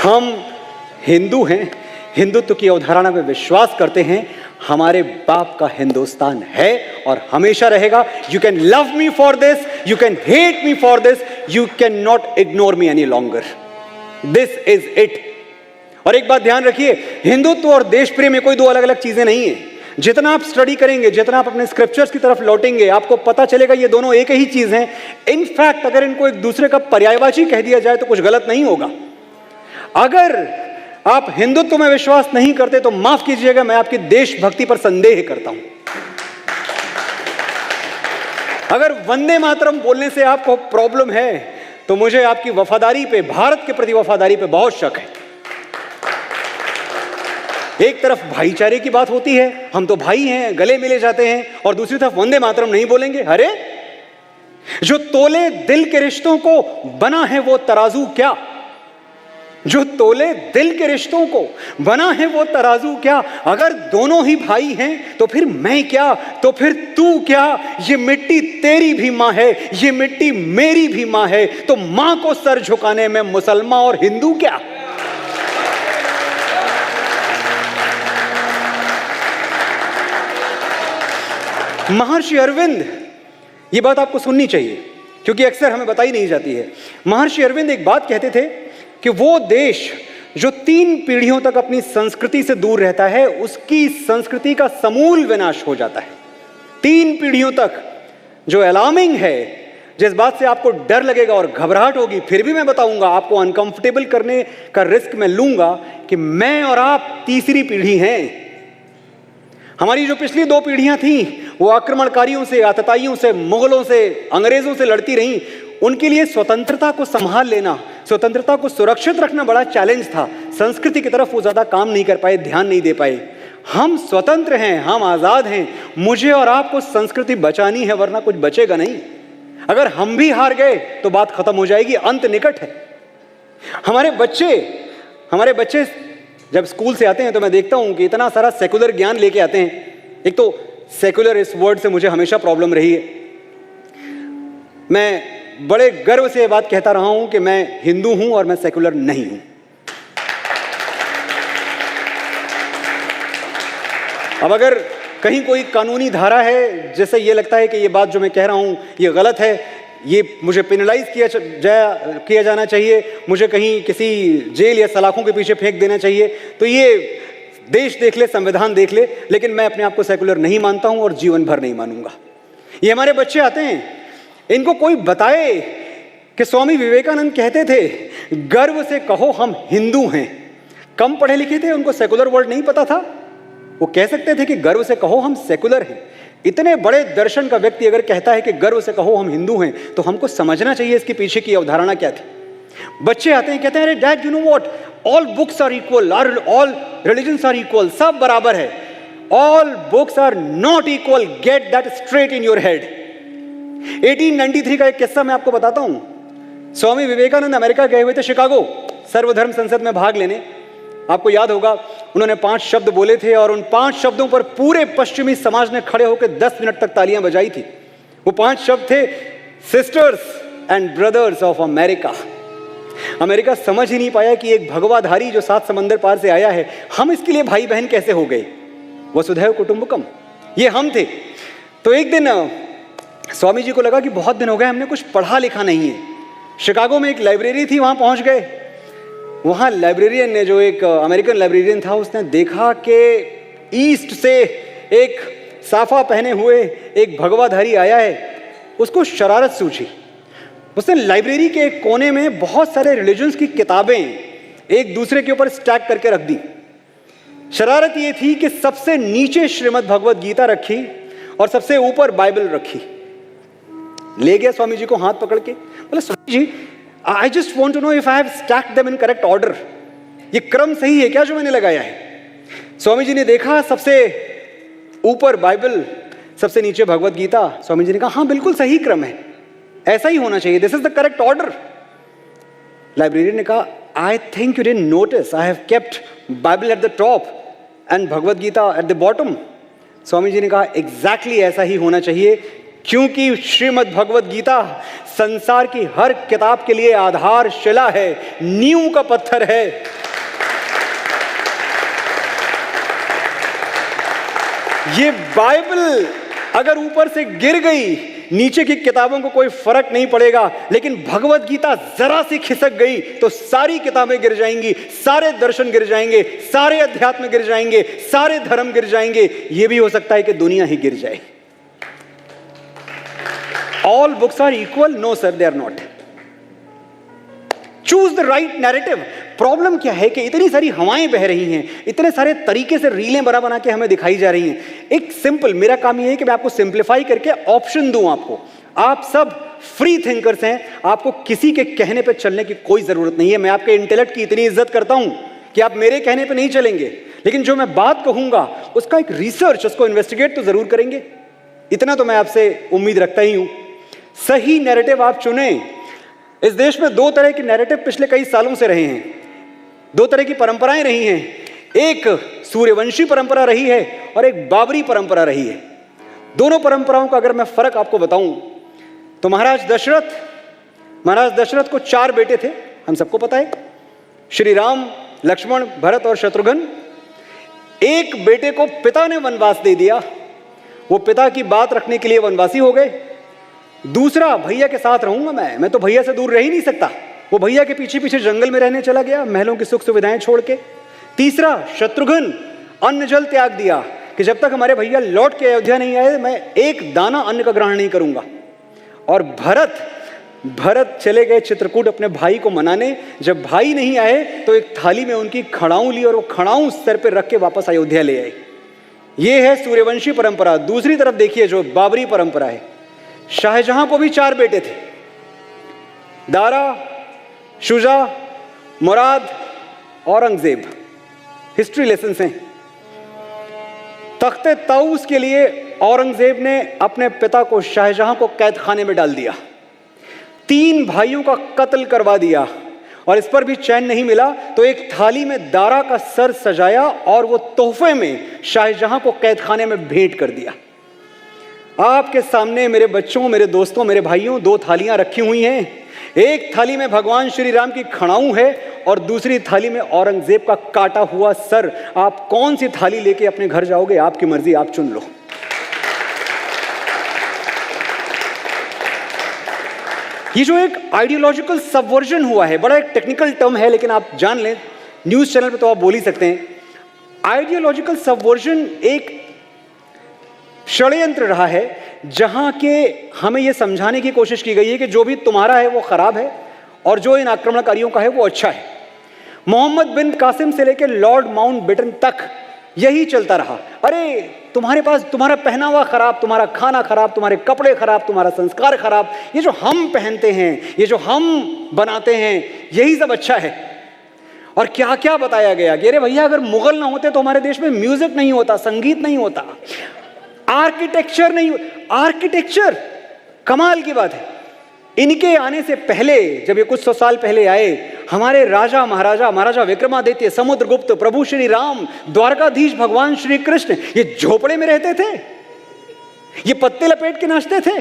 हम हिंदू हैं, हिंदुत्व की अवधारणा में विश्वास करते हैं। हमारे बाप का हिंदुस्तान है और हमेशा रहेगा। You can love me for this, you can hate me for this, you can not ignore me any longer. This is it. और एक बात ध्यान रखिए, हिंदुत्व और देश प्रेम में कोई दो अलग अलग चीजें नहीं है। जितना आप स्टडी करेंगे, जितना आप अपने स्क्रिप्चर्स की तरफ लौटेंगे, आपको पता चलेगा ये दोनों एक ही चीज हैं। इनफैक्ट अगर इनको एक दूसरे का पर्यायवाची कह दिया जाए तो कुछ गलत नहीं होगा। अगर आप हिंदुत्व में विश्वास नहीं करते तो माफ कीजिएगा, मैं आपकी देशभक्ति पर संदेह करता हूं। अगर वंदे मातरम बोलने से आपको प्रॉब्लम है तो मुझे आपकी वफादारी पे, भारत के प्रति वफादारी पे बहुत शक है। एक तरफ भाईचारे की बात होती है, हम तो भाई हैं, गले मिले जाते हैं, और दूसरी तरफ वंदे मातरम नहीं बोलेंगे। अरे जो तोले दिल के रिश्तों को बना है वो तराजू क्या, जो तोले दिल के रिश्तों को बना है वो तराजू क्या। अगर दोनों ही भाई हैं तो फिर मैं क्या, तो फिर तू क्या। ये मिट्टी तेरी भी मां है, ये मिट्टी मेरी भी मां है, तो मां को सर झुकाने में मुसलमान और हिंदू क्या। महर्षि अरविंद, ये बात आपको सुननी चाहिए क्योंकि अक्सर हमें बताई नहीं जाती है। महर्षि अरविंद एक बात कहते थे कि वो देश जो 3 पीढ़ियों तक अपनी संस्कृति से दूर रहता है, उसकी संस्कृति का समूल विनाश हो जाता है। 3 पीढ़ियों तक, जो अलार्मिंग है, जिस बात से आपको डर लगेगा और घबराहट होगी, फिर भी मैं बताऊंगा, आपको अनकंफर्टेबल करने का रिस्क मैं लूंगा कि मैं और आप तीसरी पीढ़ी हैं। हमारी जो पिछली 2 पीढ़ियां थी वो आक्रमणकारियों से, आतताइयों से, मुगलों से, अंग्रेजों से लड़ती रहीं। उनके लिए स्वतंत्रता को संभाल लेना, स्वतंत्रता को सुरक्षित रखना बड़ा चैलेंज था। संस्कृति की तरफ वो ज्यादा काम नहीं कर पाए, ध्यान नहीं दे पाए। हम स्वतंत्र हैं, हम आजाद हैं। मुझे और आपको संस्कृति बचानी है, वरना कुछ बचेगा नहीं। अगर हम भी हार गए तो बात खत्म हो जाएगी, अंत निकट है। हमारे बच्चे जब स्कूल से आते हैं तो मैं देखता हूं कि इतना सारा सेकुलर ज्ञान लेके आते हैं। एक तो सेकुलर इस वर्ड से मुझे हमेशा प्रॉब्लम रही है। मैं बड़े गर्व से यह बात कहता रहा हूं कि मैं हिंदू हूं और मैं सेकुलर नहीं हूं। अब अगर कहीं कोई कानूनी धारा है जिससे यह लगता है कि यह बात जो मैं कह रहा हूं ये गलत है, ये मुझे पेनलाइज किया जाना चाहिए, मुझे कहीं किसी जेल या सलाखों के पीछे फेंक देना चाहिए, तो ये देश देख ले, संविधान देख ले, लेकिन मैं अपने आप को सेकुलर नहीं मानता हूं और जीवन भर नहीं मानूंगा। ये हमारे बच्चे आते हैं, इनको कोई बताए कि स्वामी विवेकानंद कहते थे गर्व से कहो हम हिंदू हैं। कम पढ़े लिखे थे, उनको सेकुलर वर्ड नहीं पता था, वो कह सकते थे कि गर्व से कहो हम सेकुलर हैं। इतने बड़े दर्शन का व्यक्ति अगर कहता है कि गर्व से कहो हम हिंदू हैं, तो हमको समझना चाहिए इसके पीछे की अवधारणा क्या थी। बच्चे आते हैं, कहते हैं अरे dad you know what, all books are equal, all religions are equal, सब बराबर है। All books are not equal, get that straight in your head. 1893 का एक किस्सा मैं आपको बताता हूं। स्वामी विवेकानंद अमेरिका गए हुए थे, शिकागो सर्वधर्म संसद में भाग लेने। आपको याद होगा उन्होंने 5 शब्द बोले थे और उन 5 शब्दों पर पूरे पश्चिमी समाज ने खड़े होकर 10 मिनट तक तालियां बजाई थी। वो 5 शब्द थे, sisters and brothers of America. America समझ ही नहीं पाया कि एक भगवाधारी जो 7 समंदर पार से आया है, हम इसके लिए भाई बहन कैसे हो गए। वसुधैव कुटुंबकम, ये हम थे। तो एक दिन स्वामी जी को लगा कि बहुत दिन हो गए हमने कुछ पढ़ा लिखा नहीं है। शिकागो में एक लाइब्रेरी थी, वहां पहुंच गए। वहां लाइब्रेरियन ने, जो एक अमेरिकन लाइब्रेरियन था, उसने देखा कि ईस्ट से एक साफा पहने हुए एक भगवाधारी आया है। उसको शरारत सूझी। उसने लाइब्रेरी के एक कोने में बहुत सारे रिलीजन्स की किताबें एक दूसरे के ऊपर स्टैक करके रख दी। शरारत ये थी कि सबसे नीचे श्रीमद् भगवद गीता रखी और सबसे ऊपर बाइबल रखी। ले गया स्वामी जी को हाथ पकड़ के, बोले Swami ji I just want to know if I have stacked them in correct order. ये क्रम सही है क्या जो मैंने लगाया है। स्वामी जी ने देखा, सबसे ऊपर बाइबल, सबसे नीचे भगवत गीता। स्वामी जी ने कहा हाँ बिल्कुल सही क्रम है, ऐसा ही होना चाहिए, this is the correct order. Librarian ने कहा I think you didn't notice I have kept Bible at the top and Bhagavad Gita at the bottom. Swami ji ने कहा एग्जैक्टली ऐसा ही होना चाहिए, क्योंकि श्रीमद् भगवत गीता संसार की हर किताब के लिए आधारशिला है, नींव का पत्थर है। ये बाइबल अगर ऊपर से गिर गई, नीचे की किताबों को कोई फर्क नहीं पड़ेगा, लेकिन भगवत गीता जरा सी खिसक गई तो सारी किताबें गिर जाएंगी, सारे दर्शन गिर जाएंगे, सारे अध्यात्म गिर जाएंगे, सारे धर्म गिर जाएंगे। यह भी हो सकता है कि दुनिया ही गिर जाए। All books are equal? No sir, they are not. Choose the right narrative. Problem क्या है कि इतनी सारी हवाएं बह रही हैं, इतने सारे तरीके से रीलें बना बना के हमें दिखाई जा रही हैं। एक सिंपल, मेरा काम यह है कि मैं आपको सिंप्लीफाई करके ऑप्शन दूं आपको। आप सब फ्री थिंकर्स हैं, आपको किसी के कहने पे चलने की कोई जरूरत नहीं है। मैं आपके इंटेलेक्ट की इतनी इज्जत करता हूं कि आप मेरे कहने पे नहीं चलेंगे, लेकिन जो मैं बात कहूंगा उसका एक रिसर्च, उसको इन्वेस्टिगेट तो जरूर करेंगे। इतना तो मैं आपसे उम्मीद रखता ही हूं। सही नैरेटिव आप चुने। इस देश में दो तरह के नैरेटिव पिछले कई सालों से रहे हैं, दो तरह की परंपराएं रही हैं। एक सूर्यवंशी परंपरा रही है और एक बाबरी परंपरा रही है। दोनों परंपराओं का अगर मैं फर्क आपको बताऊं तो महाराज दशरथ को 4 बेटे थे, हम सबको पता है, श्री राम, लक्ष्मण, भरत और शत्रुघ्न। एक बेटे को पिता ने वनवास दे दिया, वो पिता की बात रखने के लिए वनवासी हो गए। दूसरा, भैया के साथ रहूंगा मैं तो भैया से दूर रह ही नहीं सकता, वो भैया के पीछे पीछे जंगल में रहने चला गया, महलों की सुख सुविधाएं छोड़ के। तीसरा, शत्रुघ्न, अन्न जल त्याग दिया कि जब तक हमारे भैया लौट के अयोध्या नहीं आए मैं एक दाना अन्न का ग्रहण नहीं करूंगा। और भरत चले गए चित्रकूट अपने भाई को मनाने। जब भाई नहीं आए तो एक थाली में उनकी खड़ाऊं ली और वो खड़ाऊं सर पे रख के वापस अयोध्या ले आए। ये है सूर्यवंशी परंपरा। दूसरी तरफ देखिए जो बाबरी परंपरा है, शाहजहां को भी 4 बेटे थे, दारा, शुजा, मुराद, औरंगजेब। हिस्ट्री लेसन हैं। तख्ते ताऊस के लिए औरंगजेब ने अपने पिता को, शाहजहां को, कैद खाने में डाल दिया, 3 भाइयों का कत्ल करवा दिया और इस पर भी चैन नहीं मिला तो एक थाली में दारा का सर सजाया और वो तोहफे में शाहजहां को कैद खाने में भेंट कर दिया। आपके सामने मेरे बच्चों, मेरे दोस्तों, मेरे भाइयों, 2 थालियां रखी हुई हैं। एक थाली में भगवान श्री राम की खड़ाऊं है और दूसरी थाली में औरंगजेब का काटा हुआ सर। आप कौन सी थाली लेके अपने घर जाओगे, आपकी मर्जी, आप चुन लो। ये जो एक आइडियोलॉजिकल सबवर्जन हुआ है, बड़ा एक टेक्निकल टर्म है लेकिन आप जान लें, न्यूज चैनल पे तो आप बोल ही सकते हैं। आइडियोलॉजिकल सबवर्जन एक षड्यंत्र रहा है जहां के हमें यह समझाने की कोशिश की गई है कि जो भी तुम्हारा है वो खराब है और जो इन आक्रमणकारियों का है वो अच्छा है। मोहम्मद बिन कासिम से लेकर लॉर्ड माउंटबेटन तक यही चलता रहा। अरे तुम्हारे पास, तुम्हारा पहनावा खराब, तुम्हारा खाना खराब, तुम्हारे कपड़े खराब, तुम्हारा संस्कार खराब, ये जो हम पहनते हैं, ये जो हम बनाते हैं, यही सब अच्छा है। और क्या क्या बताया गया कि अरे भैया अगर मुगल ना होते तो हमारे देश में म्यूजिक नहीं होता, संगीत नहीं होता, आर्किटेक्चर नहीं। आर्किटेक्चर कमाल की बात है। इनके आने से पहले, जब ये कुछ 100 साल पहले आए, हमारे राजा महाराजा विक्रमादित्य, समुद्रगुप्त, प्रभु श्री राम, द्वारकाधीश भगवान श्री कृष्ण, ये झोपड़े में रहते थे, ये पत्ते लपेट के नाचते थे।